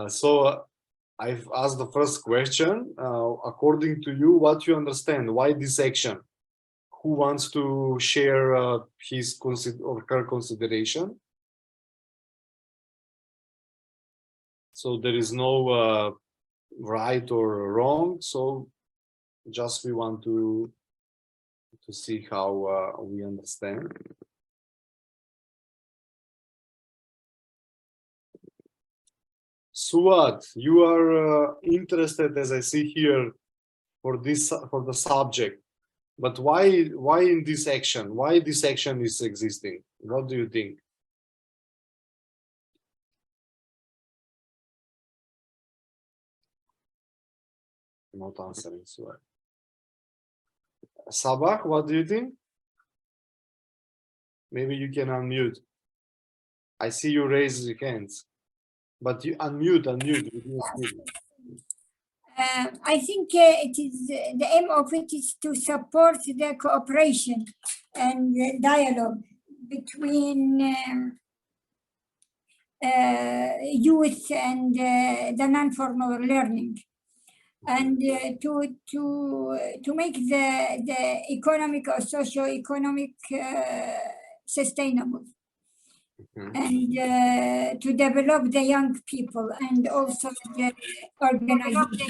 So I've asked the first question. According to you, what you understand? Why this action? Who wants to share his or her consideration? So there is no right or wrong. So just we want to see how we understand. Suat, you are interested, as I see here, for the subject. But why in this action? Why this action is existing? What do you think? Not answering, Suat. Sabah, what do you think? Maybe you can unmute. I see you raise your hands, but you unmute. I think it is the aim of it is to support the cooperation and the dialogue between youth and the non-formal learning, and to make the economic or socio-economic sustainable. And to develop the young people and also the organization.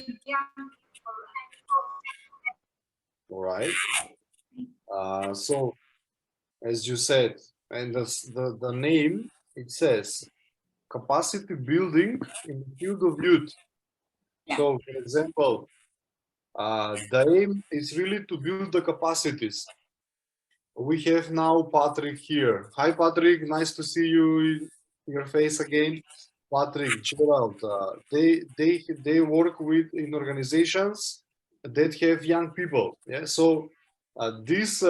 All right. So, as you said, and the name, it says capacity building in the field of youth. Yeah. So, for example, the aim is really to build the capacities. We have now Patrick here. Hi, Patrick. Nice to see you, your face again. Patrick, Gerald, they work in organizations that have young people. Yeah. So this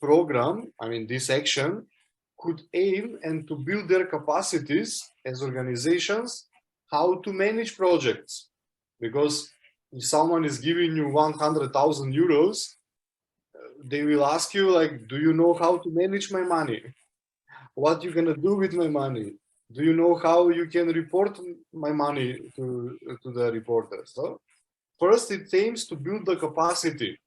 program, I mean, this action could aim and to build their capacities as organizations, how to manage projects. Because if someone is giving you 100,000 euros, they will ask you, like, do you know how to manage my money? What you gonna do with my money? Do you know how you can report my money to the reporters? So first, it aims to build the capacity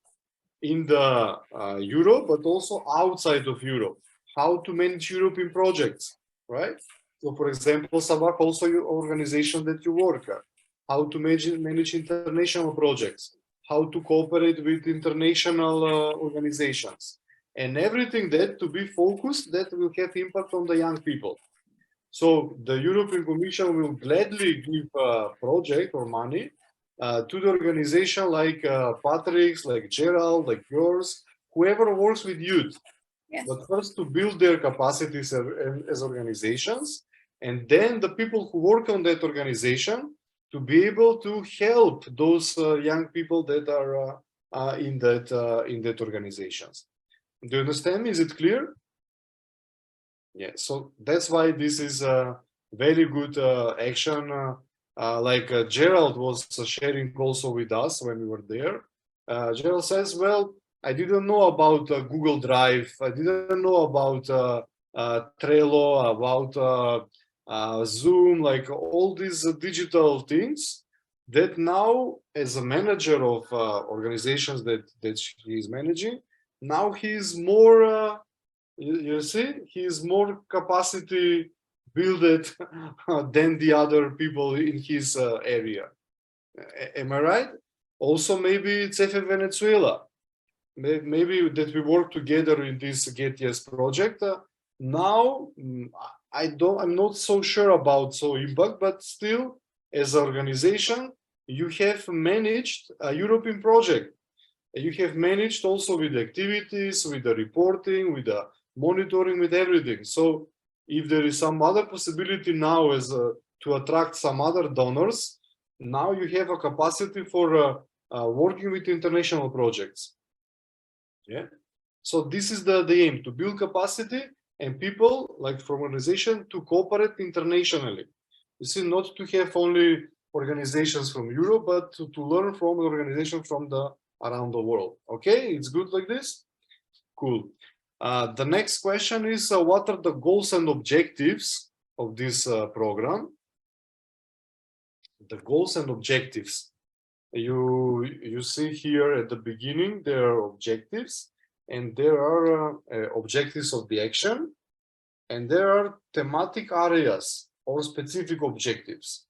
in the Europe, but also outside of Europe. How to manage European projects, right? So, for example, Sabak, also your organization that you work at. How to manage international projects. How to cooperate with international organizations. And everything that to be focused that will have impact on the young people. So the European Commission will gladly give a project or money to the organization like Patrick's, like Gerald, like yours, whoever works with youth. Yes. But first to build their capacities as organizations, and then the people who work on that organization to be able to help those young people that are in that organizations. Do you understand me? Is it clear? Yeah, so that's why this is a very good action. Like Gerald was sharing also with us when we were there. Gerald says, well, I didn't know about Google Drive. I didn't know about Trello, about Zoom, like all these digital things that now, as a manager of organizations that he is managing, now he is more you see, he is more capacity built than the other people in his area. Am I right? Also, maybe CEFE Venezuela. Maybe that we work together in this Get Yes project. Now, I'm not so sure about impact, but still, as an organization, you have managed a European project. You have managed also with the activities, with the reporting, with the monitoring, with everything. So if there is some other possibility now as to attract some other donors, now you have a capacity for working with international projects. Yeah. So this is the aim, to build capacity and people like from organization to cooperate internationally. You see, not to have only organizations from Europe, but to learn from organizations from around the world. Okay, it's good like this? Cool. The next question is, what are the goals and objectives of this program? the goals and objectives. You see here at the beginning there are objectives, and there are objectives of the action, and there are thematic areas or specific objectives.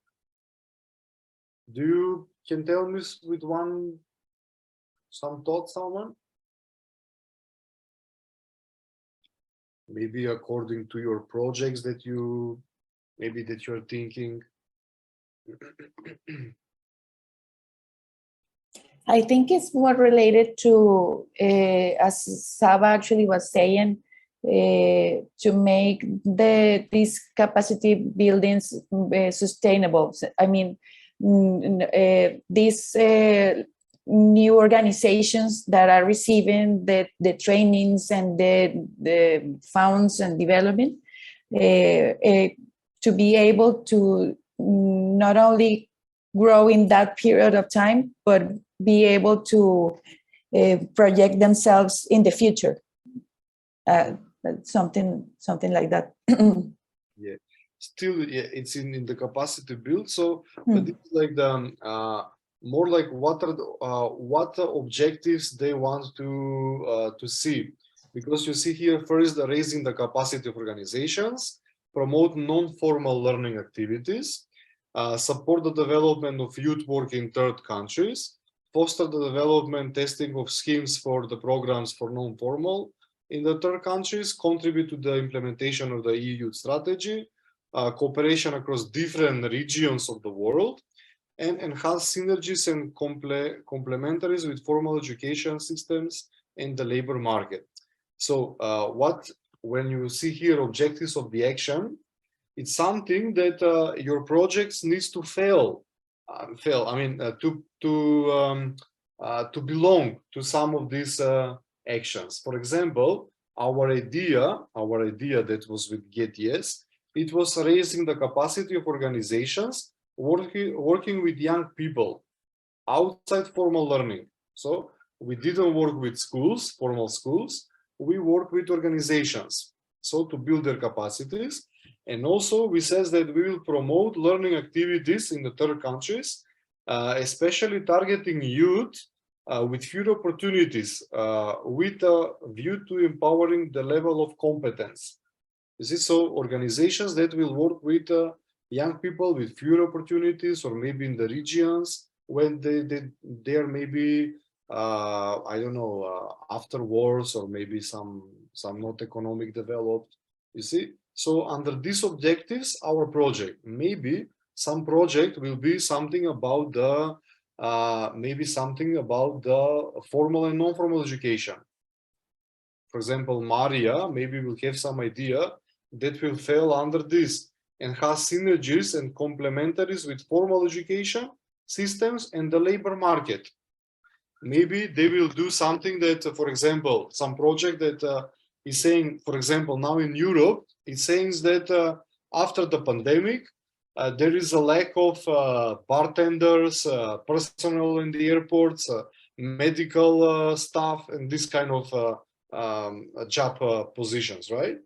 Can tell me with some thoughts, someone? Maybe according to your projects that you're thinking. I think it's more related to, as Saba actually was saying, to make these capacity buildings sustainable. I mean, these new organizations that are receiving the trainings and the funds and development, to be able to not only grow in that period of time, but be able to project themselves in the future. Something like that. Yeah, still, yeah, it's in the capacity build. So, but it's like the more like what the objectives they want to see, because you see here first the raising the capacity of organizations, promote non-formal learning activities, support the development of youth work in third countries, foster the development testing of schemes for the programs for non-formal in the third countries, contribute to the implementation of the EU strategy, cooperation across different regions of the world, and enhance synergies and complementaries with formal education systems and the labor market. So when you see here objectives of the action, it's something that your projects needs to fail. I mean, to belong to some of these actions. For example, our idea that was with Get Yes, it was raising the capacity of organizations working with young people outside formal learning. So we didn't work with schools, formal schools. We work with organizations, so to build their capacities. And also we says that we will promote learning activities in the third countries, especially targeting youth with fewer opportunities, with a view to empowering the level of competence. This is so organizations that will work with young people with fewer opportunities, or maybe in the regions when they are maybe I don't know, after wars, or maybe some not economic developed. You see, so under these objectives, our project, maybe some project will be something about the formal and non-formal education. For example, Maria maybe will have some idea that will fall under this and has synergies and complementaries with formal education systems and the labor market. Maybe they will do something that, for example, some project that is saying, for example, now in Europe, it says that after the pandemic, there is a lack of bartenders, personnel in the airports, medical staff, and this kind of job positions, right?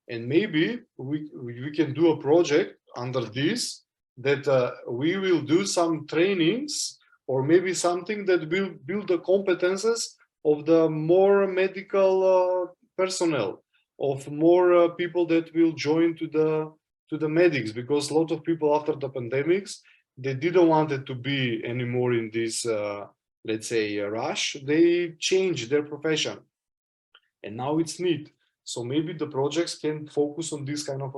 And maybe we can do a project under this, that we will do some trainings, or maybe something that will build the competences of the more medical personnel, of more people that will join to the medics, because a lot of people after the pandemics, they didn't want it to be anymore in this let's say rush. They changed their profession, and now it's need. So maybe the projects can focus on this kind of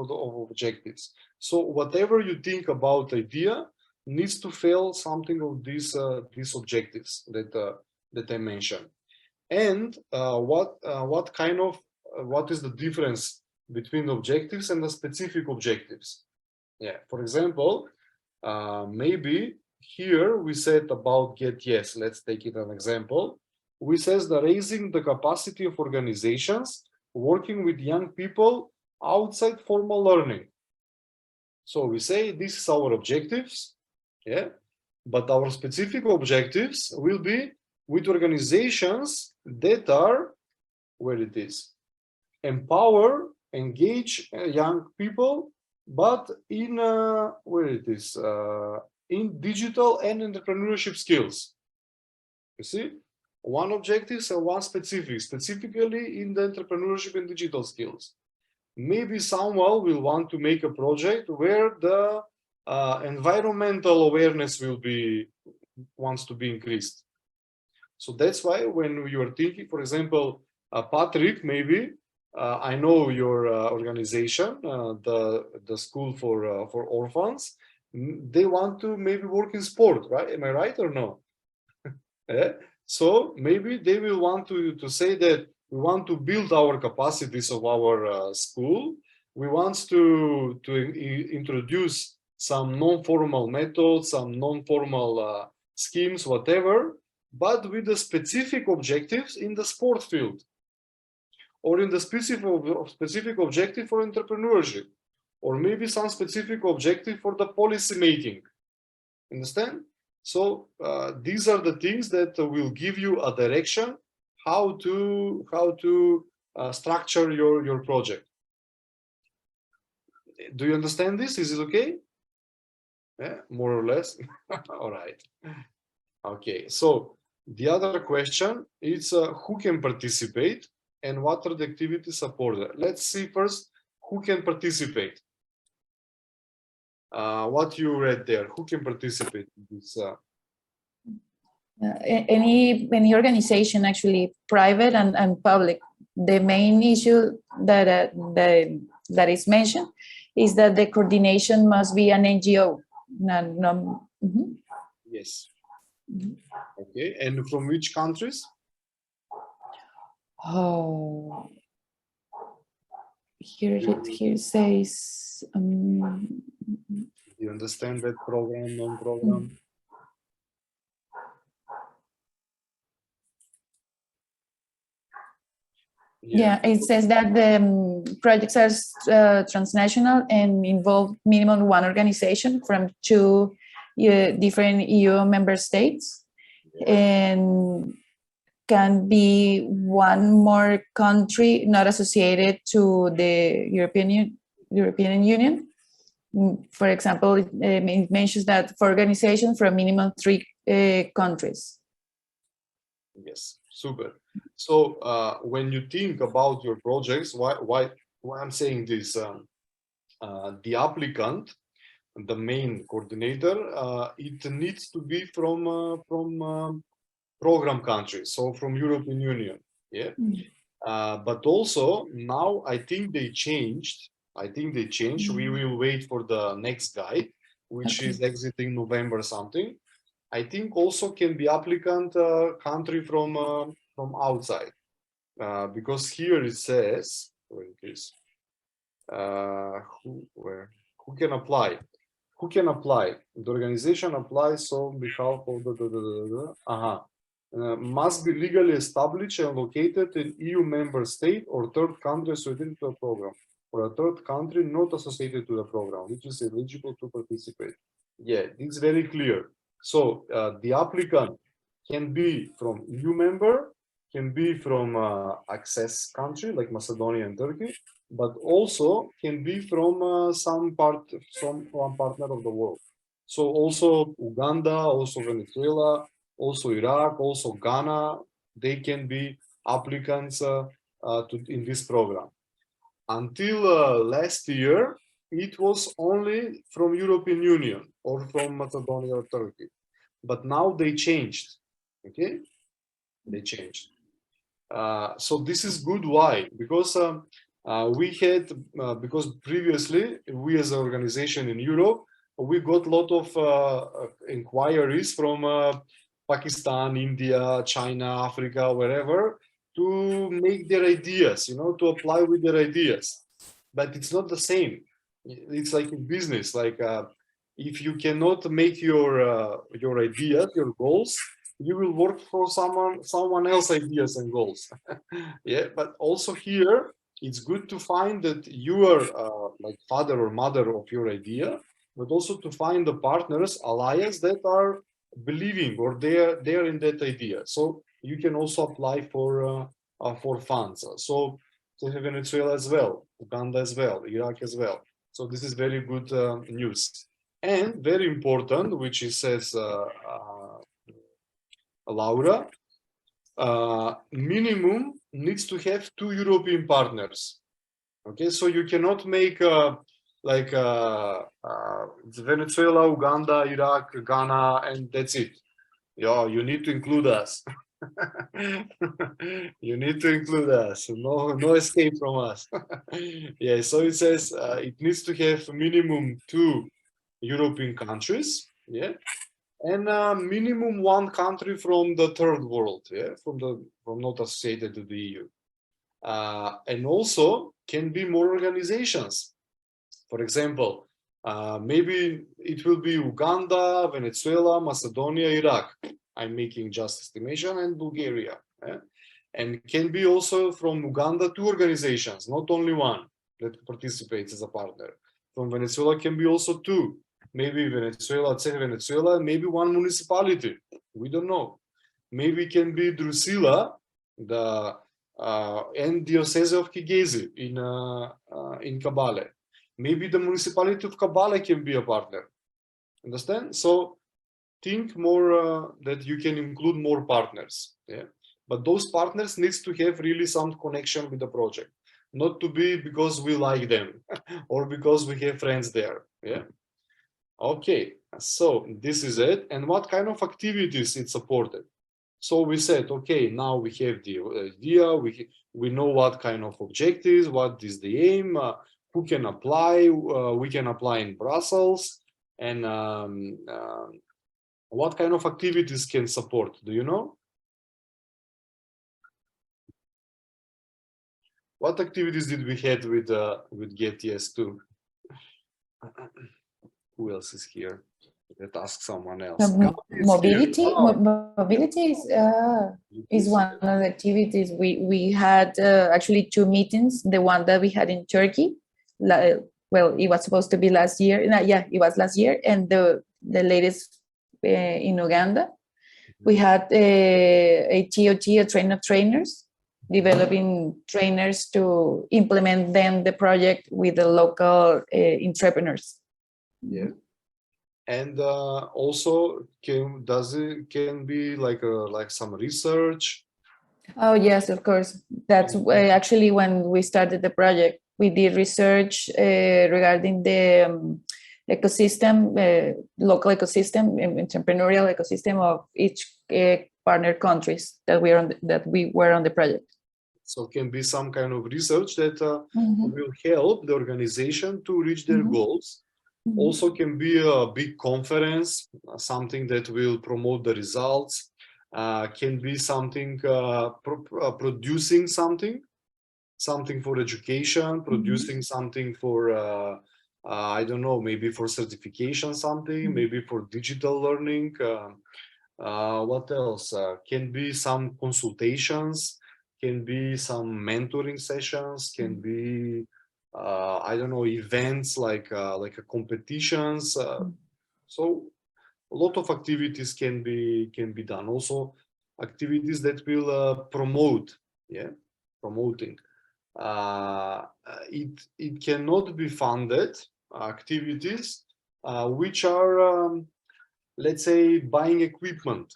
objectives. So whatever you think about idea needs to fail something of these objectives that I mentioned. And what is the difference between objectives and the specific objectives? Yeah, for example, maybe here we said about Get Yes. Let's take it an example. We says the raising the capacity of organizations working with young people outside formal learning. So we say this is our objectives, yeah, but our specific objectives will be with organizations that are, where it is, empower, engage young people, but in where it is, in digital and entrepreneurship skills. You see, one objective and one specifically in the entrepreneurship and digital skills. Maybe someone will want to make a project where the environmental awareness wants to be increased. So that's why when you are thinking, for example, Patrick, maybe I know your organization, the school for orphans. They want to maybe work in sport, right? Am I right or no? Yeah? So maybe they will want to say that we want to build our capacities of our school. We want to introduce some non-formal methods, some non-formal schemes, whatever, but with the specific objectives in the sport field, or in the specific objective for entrepreneurship, or maybe some specific objective for the policy making. Understand? So these are the things that will give you a direction how to structure your project. Do you understand this? Is it okay? Yeah, more or less. All right. Okay. So the other question is who can participate and what are the activities supported? Let's see first who can participate. What you read there, who can participate in this? Any organization, actually, private and public. The main issue that is mentioned is that the coordination must be an NGO. Yes. Okay, and from which countries? Oh, here says. You understand that program, non-program? Yeah, it says that the projects are transnational and involve minimum one organization from two different EU member states, and can be one more country not associated to the European Union. For example, it mentions that for organizations from minimum 3 countries. Yes, super. So when you think about your projects, why I'm saying this, the applicant, the main coordinator, it needs to be from program countries, so from European Union. Yeah. But also now I think they changed. We will wait for the next guide, which is exiting November something. I think also can be applicant country from outside, because here it says where it is, who can apply. Who can apply? The organization applies on behalf of must be legally established and located in EU member state or third country associated to a program, or a third country not associated to the program, which is eligible to participate. Yeah, it's very clear. So the applicant can be from EU member, can be from access country like Macedonia and Turkey, but also can be from one partner of the world. So also Uganda, also Venezuela, also Iraq, also Ghana, they can be applicants in this program. Until last year, it was only from European Union or from Macedonia or Turkey. But now they changed, okay? They changed. So this is good. Why? Because because previously we as an organization in Europe, we got a lot of inquiries from Pakistan, India, China, Africa, wherever, to make their ideas, to apply with their ideas. But it's not the same. It's like in business, like if you cannot make your ideas, your goals, you will work for someone else's ideas and goals. Yeah, but also here, it's good to find that you are like father or mother of your idea, but also to find the partners, allies that are believing or they're in that idea. So you can also apply for funds. So Venezuela as well, Uganda as well, Iraq as well. So this is very good news. And very important, which it says, Laura, minimum needs to have 2 European partners. Okay, so you cannot make like Venezuela, Uganda, Iraq, Ghana, and that's it. Yeah, you need to include us. You need to include us. No escape from us. Yeah, so it says it needs to have minimum 2 European countries. Yeah, and minimum 1 country from the third world. Yeah, from not associated to the EU. And also can be more organizations. For example, maybe it will be Uganda, Venezuela, Macedonia, Iraq. I'm making just estimation, and Bulgaria. And can be also from Uganda 2 organizations, not only 1 that participates as a partner. From Venezuela can be also 2. Maybe Venezuela, CEFE Venezuela, maybe 1 municipality. We don't know. Maybe it can be Drusilla, and Diocese of Kigezi in Kabale. Maybe the municipality of Kabale can be a partner. Understand? So think more that you can include more partners. Yeah, but those partners needs to have really some connection with the project, not to be because we like them or because we have friends there. Yeah. Okay. So this is it. And what kind of activities it supported? So we said, okay, now we have the idea, we know what kind of objectives, what is the aim, who can apply, we can apply in Brussels, and what kind of activities can support, do you know? What activities did we have with GetYes2? Who else is here? Let's ask someone else. Mobility, Oh. mobility is one of the activities. We had actually 2 meetings. The one that we had in Turkey, well, it was supposed to be last year. Yeah, it was last year, and the latest in Uganda. We had a TOT, a train of trainers, developing trainers to implement then the project with the local entrepreneurs. Yeah. And also can be like some research? Oh yes, of course. That's actually when we started the project. We did research regarding the ecosystem, local ecosystem, entrepreneurial ecosystem of each partner countries that we were on the project. So it can be some kind of research that will help the organization to reach their goals. Also can be a big conference, something that will promote the results. Can be something producing something for education, producing something for I don't know, maybe for certification, something, maybe for digital learning. What else? Can be some consultations, can be some mentoring sessions, can be I don't know, events like competitions. So a lot of activities can be done. Also activities that will promote, promoting. It cannot be funded activities which are let's say buying equipment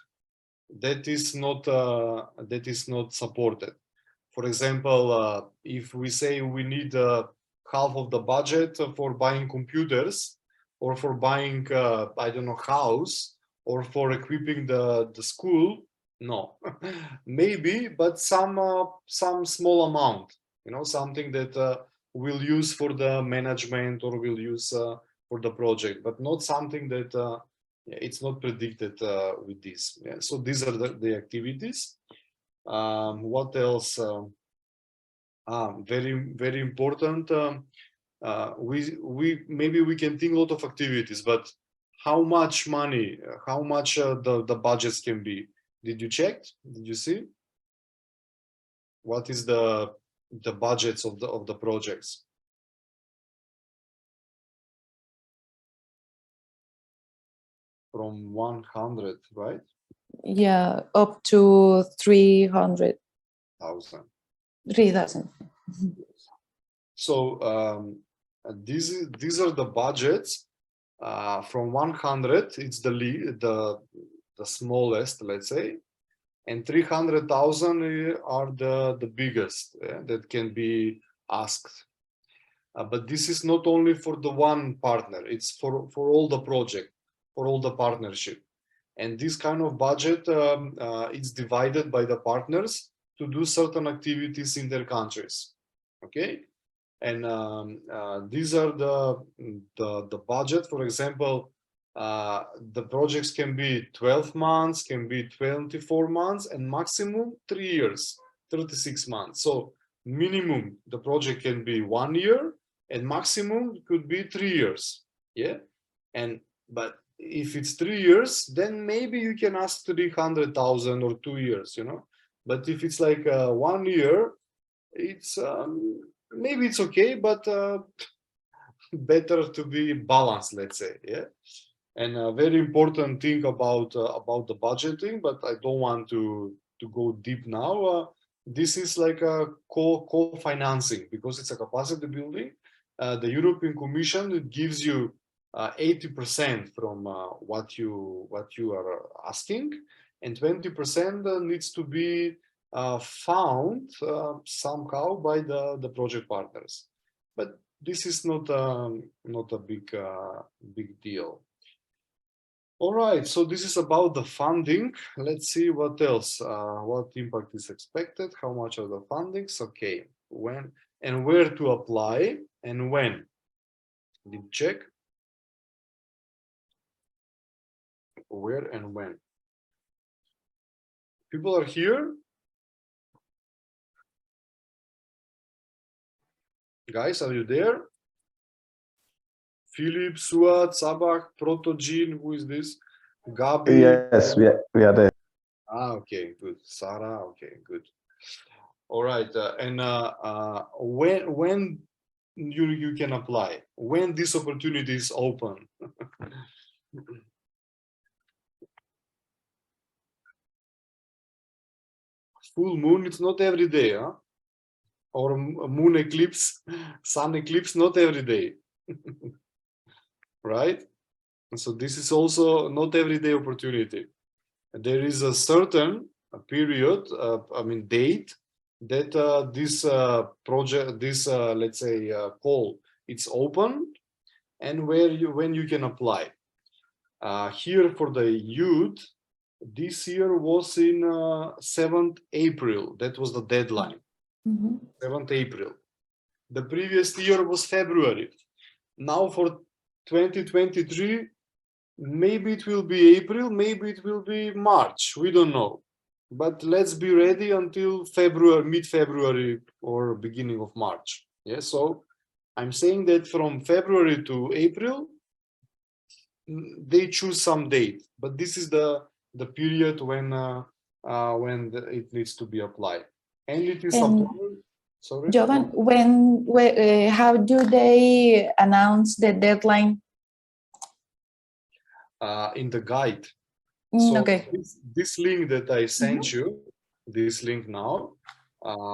that is not supported. For example, if we say we need half of the budget for buying computers or for buying I don't know, house or for equipping the school, no. Maybe, but some small amount, something that we'll use for the management or we'll use for the project, but not something that it's not predicted with this. Yeah. So these are the activities. What else? Very, very important. Maybe we can think a lot of activities, but how much money, how much the budgets can be? Did you check? Did you see? What is the budgets of the projects? From 100, right? Yeah, up to 300,000. 3,000. So these are the budgets from 100, it's the smallest, let's say, and 300,000 are the biggest that can be asked. But this is not only for the one partner, it's for all the project, for all the partnership. And this kind of budget is divided by the partners to do certain activities in their countries. Okay, and these are the budget. For example, the projects can be 12 months, can be 24 months, and maximum 3 years, 36 months. So minimum the project can be 1 year, and maximum could be 3 years. Yeah, but if it's 3 years, then maybe you can ask 300,000 or 2 years, you know. But if it's like 1 year, it's maybe it's okay, but better to be balanced, let's say. Yeah. And a very important thing about the budgeting, but I don't want to go deep now. This is like a co-financing because it's a capacity building. The European Commission, it gives you 80% from what you are asking, and 20% needs to be found somehow by the project partners. But this is not a big deal. All right, so this is about the funding. Let's see what else. What impact is expected? How much are the fundings? Okay, when and where to apply and when. Did check where and when. People are here. Guys, are you there? Philip, Suat, Sabah, Protogene, who is this? Gabi. Yes, we are there. Ah, okay, good. Sarah, okay, good. All right, and when you can apply, when this opportunity is open. Full moon, it's not every day, huh? Or moon eclipse, sun eclipse, not every day. Right? And so this is also not everyday opportunity. There is a certain period, date that this project, this let's say call, it's open, and when you can apply. Here for the youth, this year was in 7th April. That was the deadline. 7th April. The previous year was February. Now for 2023, maybe it will be April, maybe it will be March. We don't know. But let's be ready until February, mid-February or beginning of March. Yeah, so I'm saying that from February to April, they choose some date, but this is the period when it needs to be applied, and it is applied. Sorry, Jovan, how do they announce the deadline? In the guide. So Okay. this link that I sent you, this link now,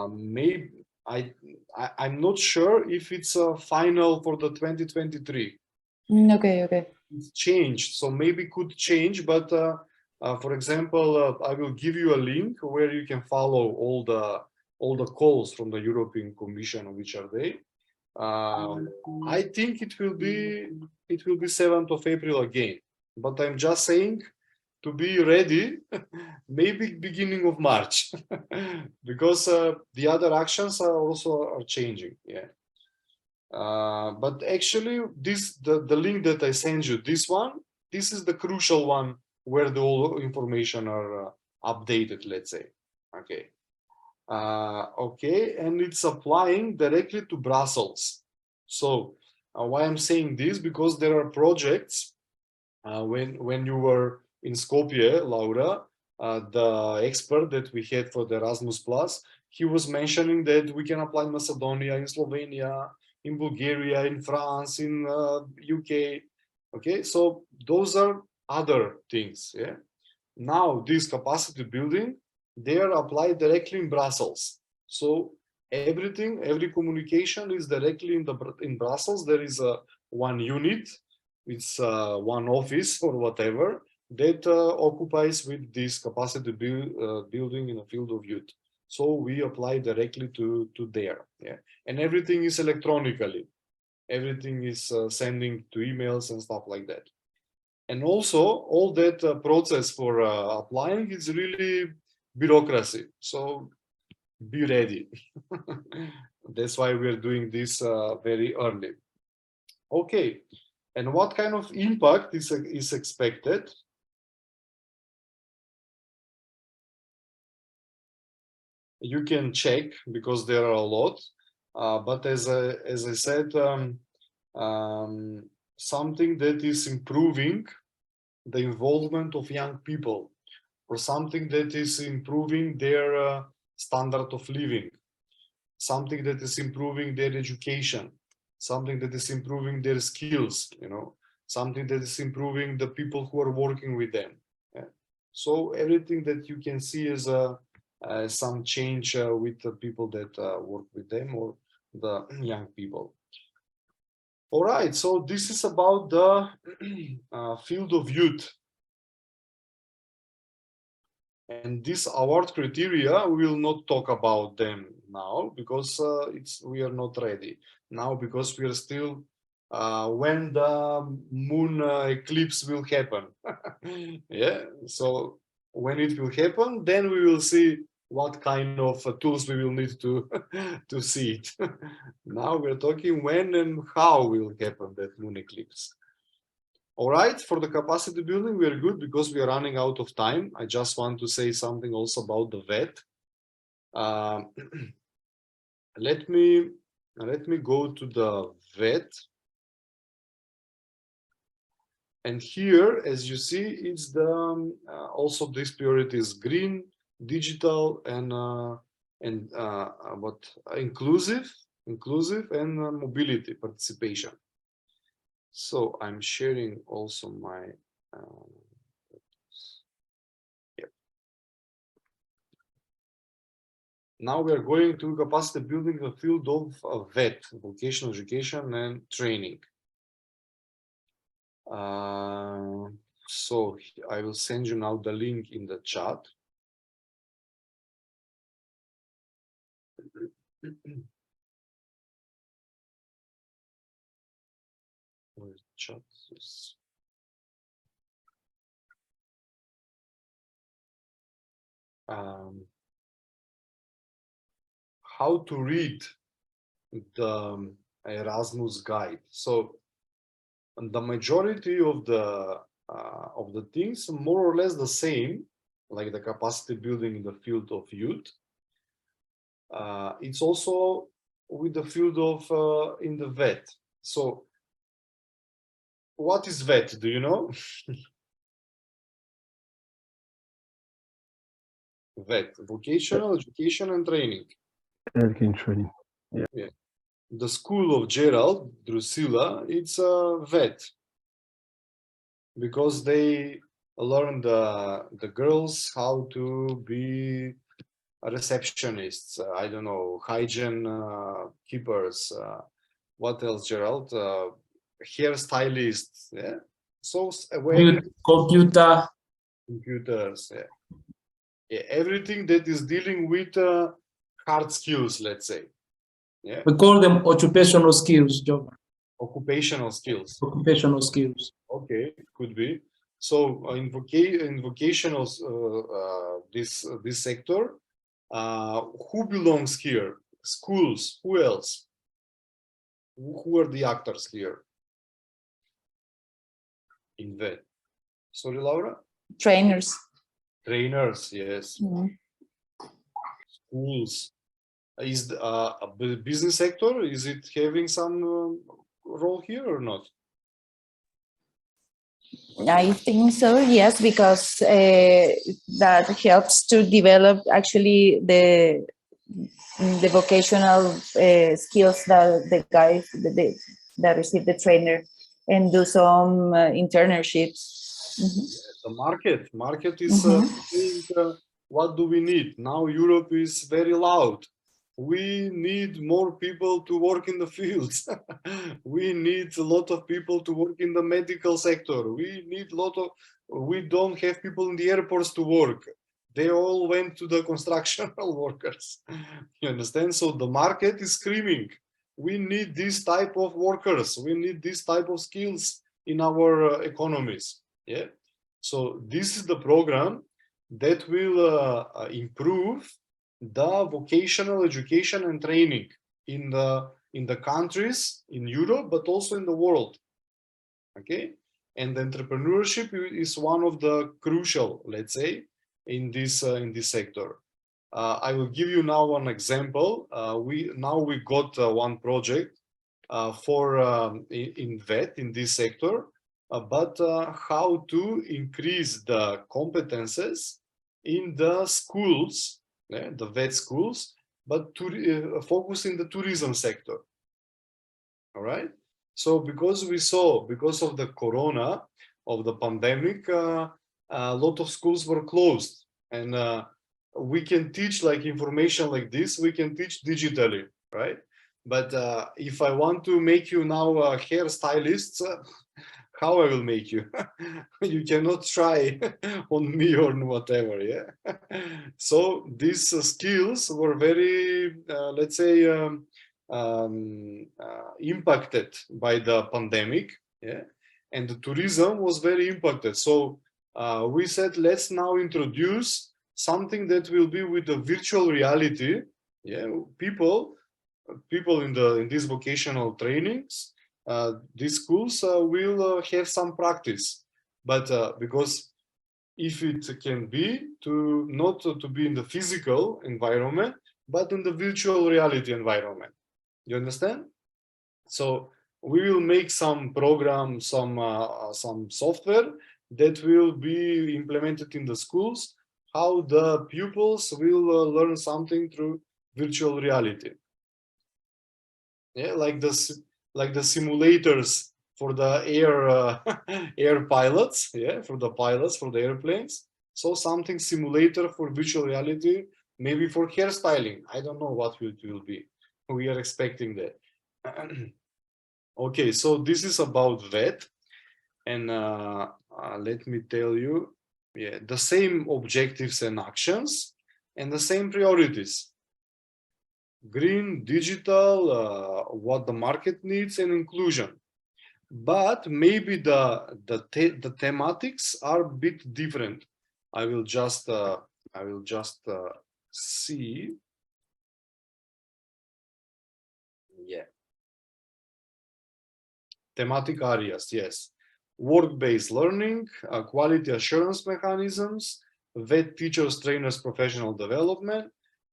maybe I'm not sure if it's a final for the 2023. Okay. It's changed, so maybe could change, but for example, I will give you a link where you can follow all the calls from the European Commission, which are they. I think it will be 7th of April again, but I'm just saying to be ready, maybe beginning of March, because the other actions are also changing. Yeah. But actually, the link that I sent you, this is the crucial one where the all information are updated, let's say. Okay. Okay, and it's applying directly to Brussels. So why I'm saying this, because there are projects when you were in Skopje, Laura, the expert that we had for the Erasmus Plus, he was mentioning that we can apply in Macedonia, in Slovenia, in Bulgaria, in France, in UK. Okay, so those are other things. Yeah. Now this capacity building, they are applied directly in Brussels. So every communication is directly in Brussels. There is one unit it's one office or whatever that occupies with this capacity building in the field of youth. So we apply directly to there, yeah, and everything is electronically. Everything is sending to emails and stuff like that. And also all that process for applying is really bureaucracy. So be ready. That's why we're doing this very early. Okay, and what kind of impact is expected? You can check because there are a lot, but as I said, something that is improving the involvement of young people, or something that is improving their standard of living, something that is improving their education, something that is improving their skills, you know, something that is improving the people who are working with them. Yeah. So everything that you can see is some change with the people that work with them or the young people. All right, so this is about the field of youth. And this award criteria, we will not talk about them now because we are not ready now, because we are still when the moon eclipse will happen. Yeah, so when it will happen, then we will see what kind of tools we will need to to see it. Now we're talking when and how will happen that moon eclipse. All right, for the capacity building, we are good because we are running out of time. I just want to say something also about the VET. Let me go to the VET. And here, as you see, it's the also this priority is green, digital, and what inclusive and mobility participation. So I'm sharing also my. Yep. Now we are going to capacity building the field of VET, vocational education and training. So I will send you now the link in the chat. Chat is... how to read the Erasmus guide. So the majority of the things more or less the same, like the capacity building in the field of youth. It's also with the field of in the VET. So what is VET? Do you know? VET, vocational education and training. Education training. Yeah. The school of Gerald Drusilla, it's a VET because they learn the girls how to be receptionists. I don't know, hygiene keepers. What else, Gerald? Hairstylists. Yeah. So when Computer. computers. Yeah. Yeah. Everything that is dealing with hard skills, let's say. Yeah. We call them occupational skills, Joe. Occupational skills. Occupational skills. Okay, could be. So in vocational this sector, who belongs here? Schools. Who else? Who are the actors here? In VET. Sorry, Laura. Trainers. Trainers. Yes. Mhm. Schools. Is the business sector? Is it having some role here or not? I think so, yes, because that helps to develop actually the vocational skills that the guys that receive the trainer and do some internships. Mm-hmm. The market is saying, what do we need? Now Europe is very loud. we need more people to work in the fields. We need a lot of people to work in the medical sector. We don't have people in the airports to work. They all went to the constructional workers. You understand? So the market is screaming. We need this type of workers. We need this type of skills in our economies. Yeah. So this is the program that will improve the vocational education and training in the countries in Europe, but also in the world. Okay, and entrepreneurship is one of the crucial, let's say, in this sector. I will give you now one example. We got one project for in VET in this sector, but how to increase the competences in the schools, the VET schools, but to focus in the tourism sector. All right. So because of the corona, of the pandemic, a lot of schools were closed, and we can teach like information like this, we can teach digitally, right? But if I want to make you now a hairstylist, how I will make you? You cannot try on me or whatever, yeah? So these skills were very, let's say, impacted by the pandemic, yeah? And the tourism was very impacted. So we said, let's now introduce something that will be with the virtual reality. Yeah, people in these vocational trainings, these schools will have some practice, but because if it can be not to be in the physical environment, but in the virtual reality environment. You understand? So we will make some program, some software that will be implemented in the schools, how the pupils will learn something through virtual reality. Yeah, like the simulators for the air pilots, yeah, for the pilots for the airplanes. So something simulator for virtual reality, maybe for hairstyling. I don't know what it will be. We are expecting that. Okay, so this is about VET, and let me tell you, yeah, the same objectives and actions and the same priorities. Green, digital, what the market needs, and inclusion. But maybe the thematics are a bit different. I will just see. Yeah. Thematic areas, yes. Work-based learning, quality assurance mechanisms, VET teachers, trainers, professional development,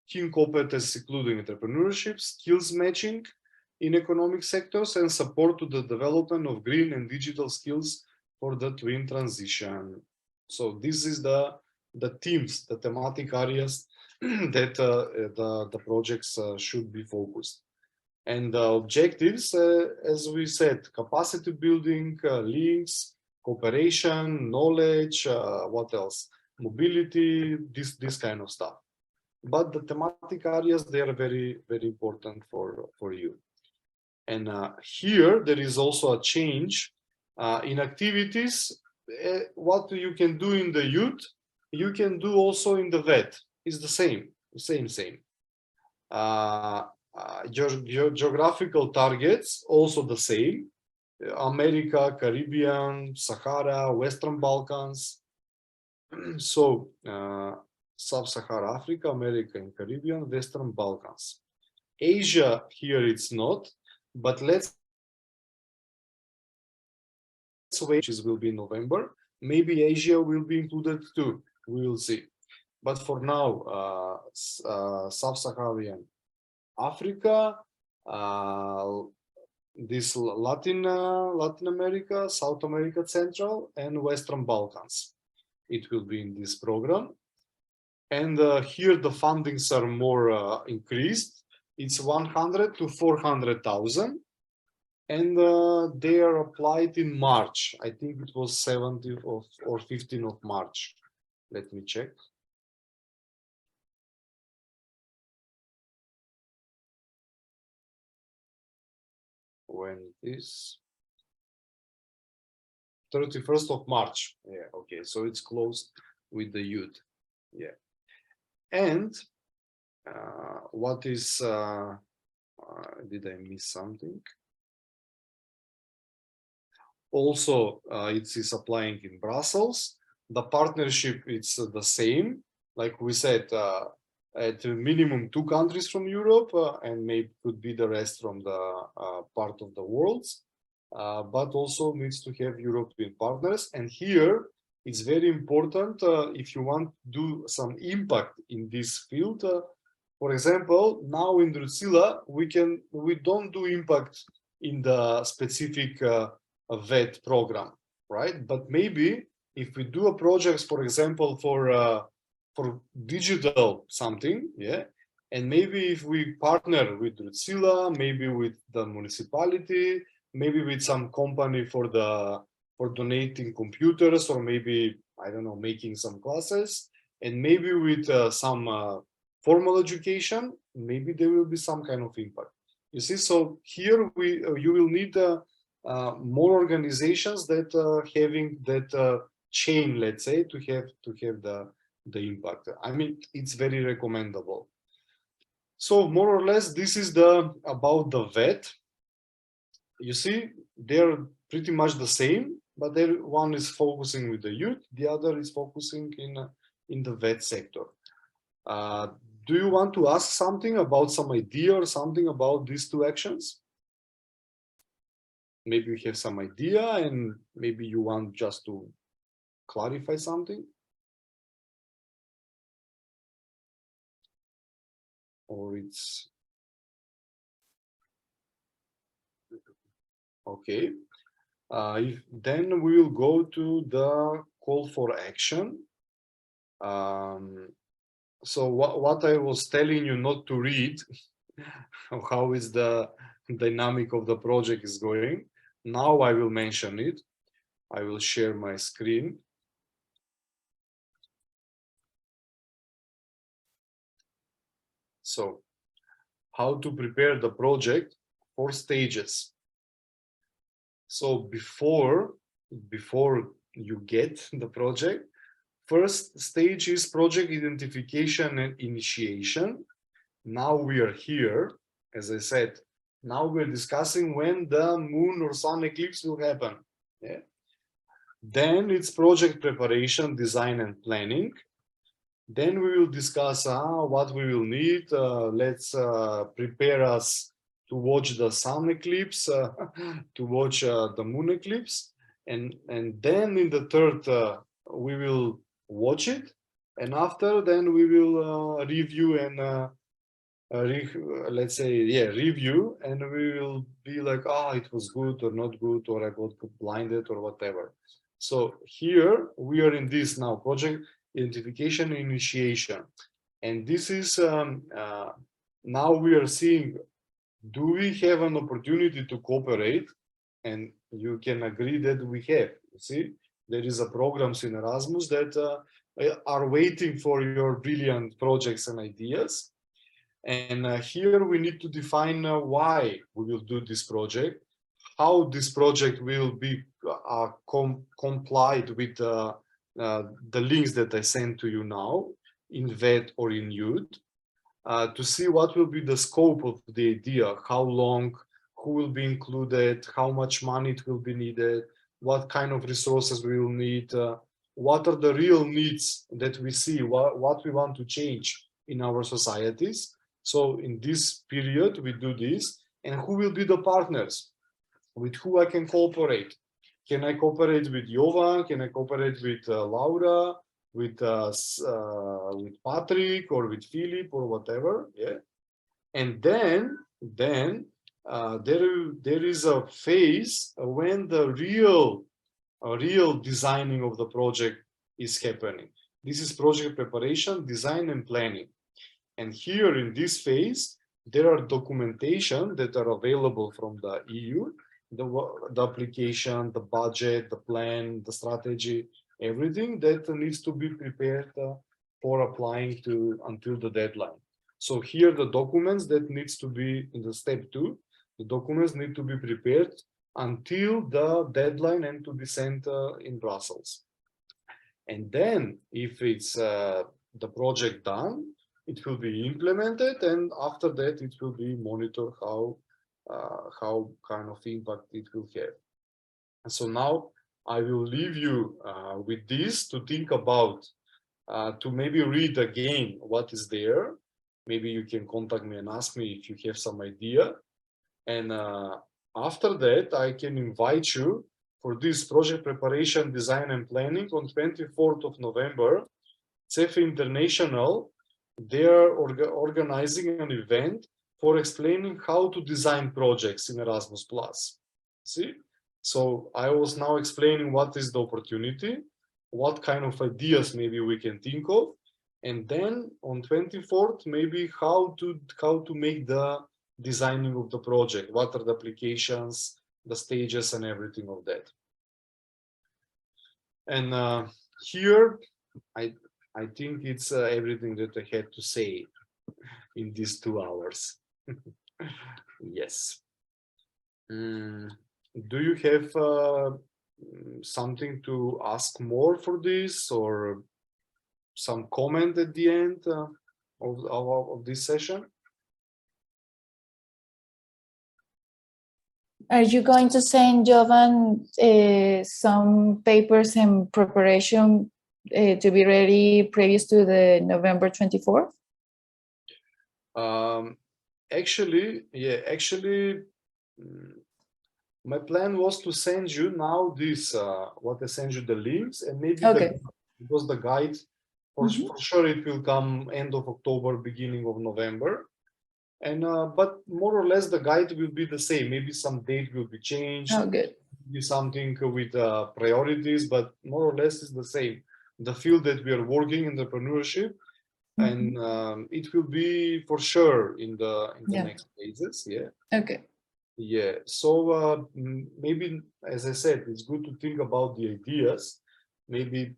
key competencies including entrepreneurship, skills matching in economic sectors, and support to the development of green and digital skills for the twin transition. So this is the themes, the thematic areas that the projects should be focused. And the objectives, as we said, capacity building, links, cooperation, knowledge, what else? Mobility, this kind of stuff. But the thematic areas, they are very, very important for you. And here there is also a change in activities. What you can do in the youth, you can do also in the VET. It's the same. Your geographical targets also the same. America, Caribbean, Sahara, Western Balkans. So Sub-Saharan Africa, America and Caribbean, Western Balkans. Asia here it's not, but let's wait, which will be in November. Maybe Asia will be included too. We will see. But for now, Sub-Saharan Africa, this Latin America, South America, Central, and Western Balkans. It will be in this program. And here the fundings are more increased. It's 100 to 400,000. And they are applied in March. I think it was 17th or 15th of March. Let me check. when it is 31st of March. Yeah, okay, so it's closed with the youth. Yeah. And what is, did I miss something? Also, it is applying in Brussels. The partnership, it's the same. Like we said, at a minimum 2 countries from Europe, and maybe could be the rest from the part of the world, but also needs to have European partners. And here it's very important if you want to do some impact in this field. For example, now in Drusilla, we don't do impact in the specific VET program, right? But maybe if we do a project, for example, for digital something, yeah, and maybe if we partner with Drusilla, maybe with the municipality, maybe with some company for donating computers, or maybe, I don't know, making some classes, and maybe with some formal education, maybe there will be some kind of impact. You see, so here you will need more organizations that having that chain, let's say, to have the impact. I mean, it's very recommendable. So more or less, this is about the VET. You see, they're pretty much the same, but one is focusing with the youth, the other is focusing in the VET sector. Do you want to ask something about some idea or something about these 2 actions? Maybe you have some idea and maybe you want just to clarify something. Or it's okay. Then we will go to the call for action. So what I was telling you not to read, how is the dynamic of the project is going. Now I will mention it. I will share my screen. So how to prepare the project, 4 stages. So before you get the project, first stage is project identification and initiation. Now we are here, as I said, now we're discussing when the moon or sun eclipse will happen. Yeah. Then it's project preparation, design and planning. Then we will discuss what we will need. Let's prepare us to watch the sun eclipse, to watch the moon eclipse. And then in the third, we will watch it. And after, then we will review and let's say, yeah, review. And we will be like, it was good or not good, or I got blinded or whatever. So here we are in this now, project identification and initiation. And this is, now we are seeing, do we have an opportunity to cooperate? And you can agree that we have. You see, there is a programs in Erasmus that are waiting for your brilliant projects and ideas. And here we need to define why we will do this project, how this project will be complied with the links that I sent to you now in VET or in youth, to see what will be the scope of the idea, how long, who will be included, how much money it will be needed, what kind of resources we will need, what are the real needs that we see, what we want to change in our societies. So in this period, we do this, and who will be the partners, with who I can cooperate. Can I cooperate with Jovan? Can I cooperate with Laura, with Patrick, or with Philip, or whatever? Yeah. And then there is a phase when the real designing of the project is happening. This is project preparation, design, and planning. And here in this phase, there are documentation that are available from the EU, the application, the budget, the plan, the strategy, everything that needs to be prepared for applying to until the deadline. So here the documents that needs to be in the step 2, The documents need to be prepared until the deadline and to be sent in Brussels. And then if it's the project done, it will be implemented, and after that it will be monitored how kind of impact it will have. And so now I will leave you with this to think about, to maybe read again what is there. Maybe you can contact me and ask me if you have some idea. And after that, I can invite you for this project preparation, design and planning on 24th of November. CEFE International, they are organizing an event for explaining how to design projects in Erasmus+. See? So I was now explaining what is the opportunity, what kind of ideas maybe we can think of, and then on 24th, maybe how to make the designing of the project, what are the applications, the stages and everything of that. And here, I think it's everything that I had to say in these 2 hours. Yes. Do you have something to ask more for this, or some comment at the end of this session? Are you going to send Jovan some papers in preparation to be ready previous to the November 24th? Actually, my plan was to send you now this, what I send you the links, and maybe Okay. because the guide, for sure it will come end of October, beginning of November. And but more or less the guide will be the same. Maybe some date will be changed. Oh, good. Maybe something with priorities, but more or less is the same. The field that we are working, entrepreneurship, and it will be for sure in the next phases. Yeah. Okay. Yeah. So maybe, as I said, it's good to think about the ideas. Maybe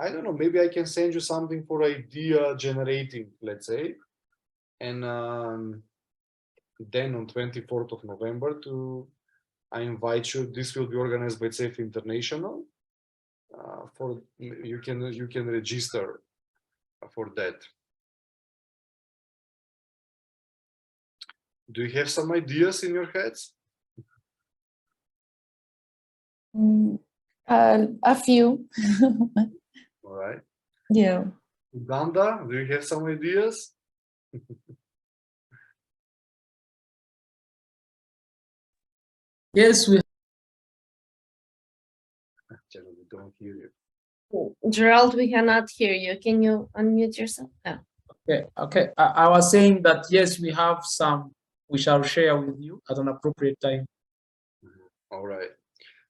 I don't know. Maybe I can send you something for idea generating, let's say. And then on 24th of November, I invite you. This will be organized by CEFE International. You can register for that. Do you have some ideas in your heads? A few. All right. Yeah. Uganda, do you have some ideas? Yes, we Generally, don't hear you. Gerald, we cannot hear you. Can you unmute yourself? Oh. okay. I was saying that yes, we have some we shall share with you at an appropriate time. All right.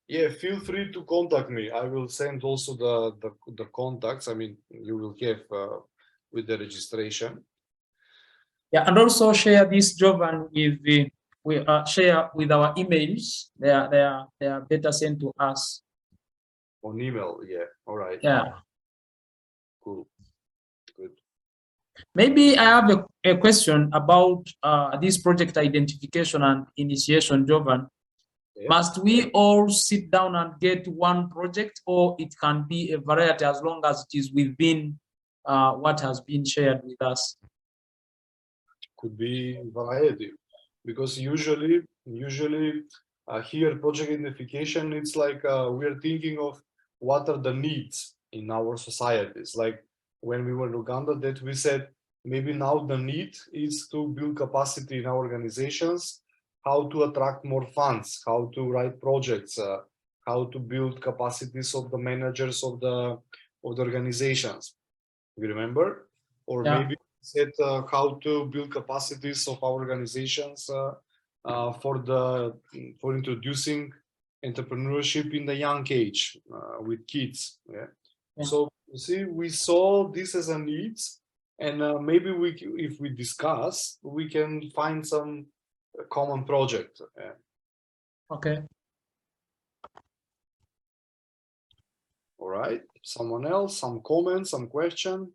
Yeah, feel free to contact me. I will send also the contacts. I mean, you will have with the registration. Yeah, and also share this, Jovan, with share with our emails. They are better sent to us On email. Yeah. All right. Yeah. Cool. Good. Maybe I have a question about this project identification and initiation, Jovan. Yeah. Must we all sit down and get one project, or it can be a variety as long as it is within what has been shared with us? Could be variety, because usually here project identification, it's like we're thinking of what are the needs in our societies. Like when we were in Uganda, that we said maybe now the need is to build capacity in our organizations, how to attract more funds, how to write projects, how to build capacities of the managers of the organizations. You remember? Or Yeah. maybe said how to build capacities of our organizations for introducing entrepreneurship in the young age with kids. Yeah. So you see, we saw this as a need, and maybe if we discuss, we can find some common project. Okay. All right. Someone else? Some comments? Some question?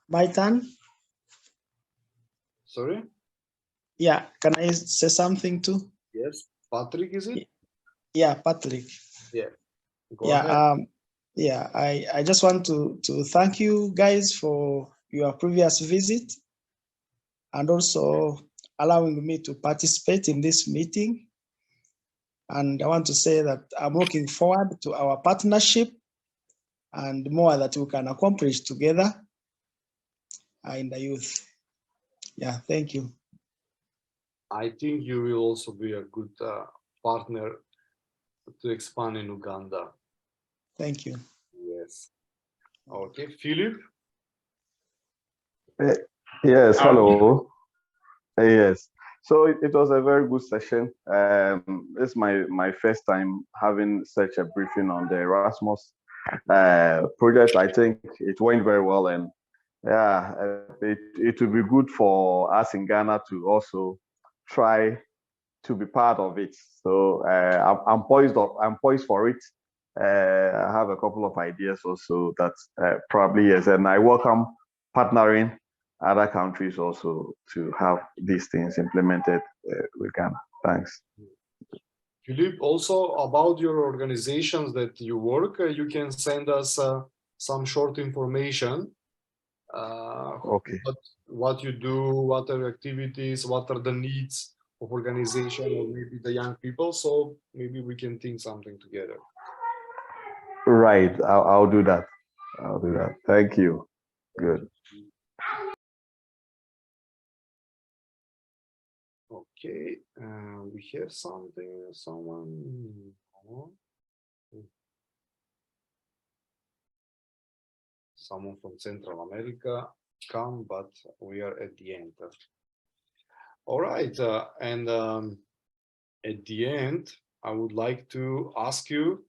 My turn. Sorry? Yeah, can I say something too? Yes. Patrick, is it? Yeah, Patrick. Go ahead. Yeah, I just want to thank you guys for your previous visit and also allowing me to participate in this meeting. And I want to say that I'm looking forward to our partnership and more that we can accomplish together in the youth. Yeah, thank you. I think you will also be a good partner to expand in Uganda. Thank you. Yes. Okay, Philip. Yes, hello. Yes. So it was a very good session. This is my first time having such a briefing on the Erasmus project. I think it went very well, and yeah, it will be good for us in Ghana to also try to be part of it. So I'm poised for it. I have a couple of ideas also that probably yes, and I welcome partnering other countries also to have these things implemented with Ghana. Thanks. Philip, also about your organizations that you work, you can send us some short information. Okay. What you do, what are your activities, what are the needs of organization or maybe the young people. So maybe we can think something together. Right. I'll do that. I'll do that. Thank you. Good. Okay, we have something, someone. Someone from Central America come, but we are at the end. All right, and at the end, I would like to ask you,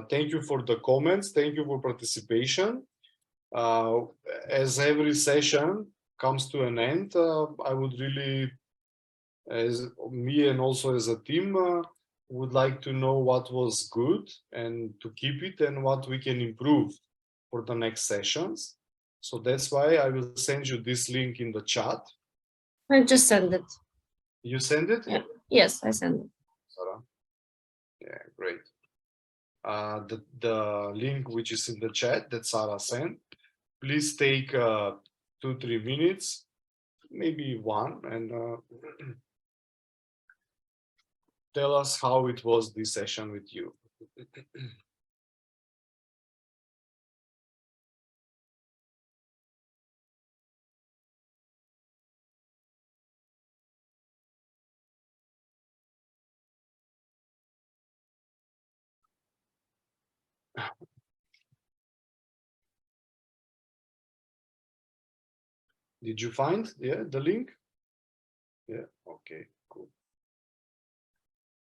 thank you for the comments, thank you for participation. As every session comes to an end, I would really, as me and also as a team, would like to know what was good and to keep it and what we can improve for the next sessions. So that's why I will send you this link in the chat. I just sent it. You send it? Yeah. Yes, I sent it. Sarah? Yeah, great. The link which is in the chat that Sarah sent, please take 2-3 minutes, maybe one, and tell us how it was this session with you. Did you find the link? Yeah, okay, cool.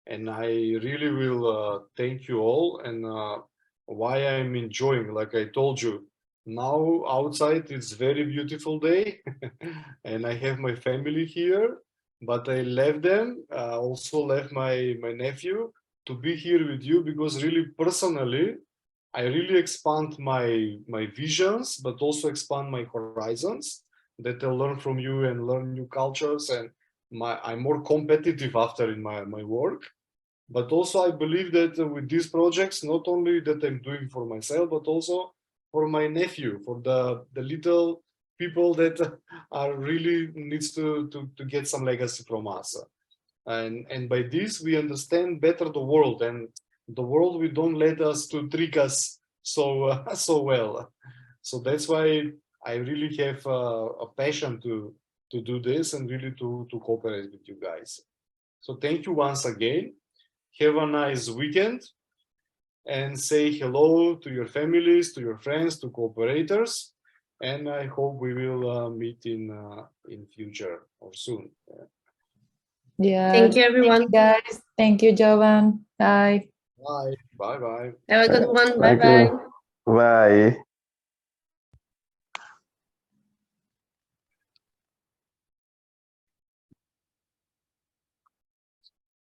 And I really will thank you all, and why I'm enjoying, like I told you, now outside it's very beautiful day and I have my family here, but I left them, also left my nephew to be here with you, because really personally I really expand my visions, but also expand my horizons, that I learn from you and learn new cultures, and I'm more competitive after in my work. But also I believe that with these projects, not only that I'm doing for myself, but also for my nephew, for the little people that are really needs to get some legacy from us. And by this we understand better the world, and the world we don't let us to trick us so so well. So that's why I really have a passion to do this and really to cooperate with you guys. So thank you once again. Have a nice weekend and say hello to your families, to your friends, to cooperators. And I hope we will meet in future or soon. Yeah. Thank you, everyone. Guys. Thank you, Jovan. Bye. Bye. Bye. Bye. Have a good one. Thank Bye-bye. you. Bye.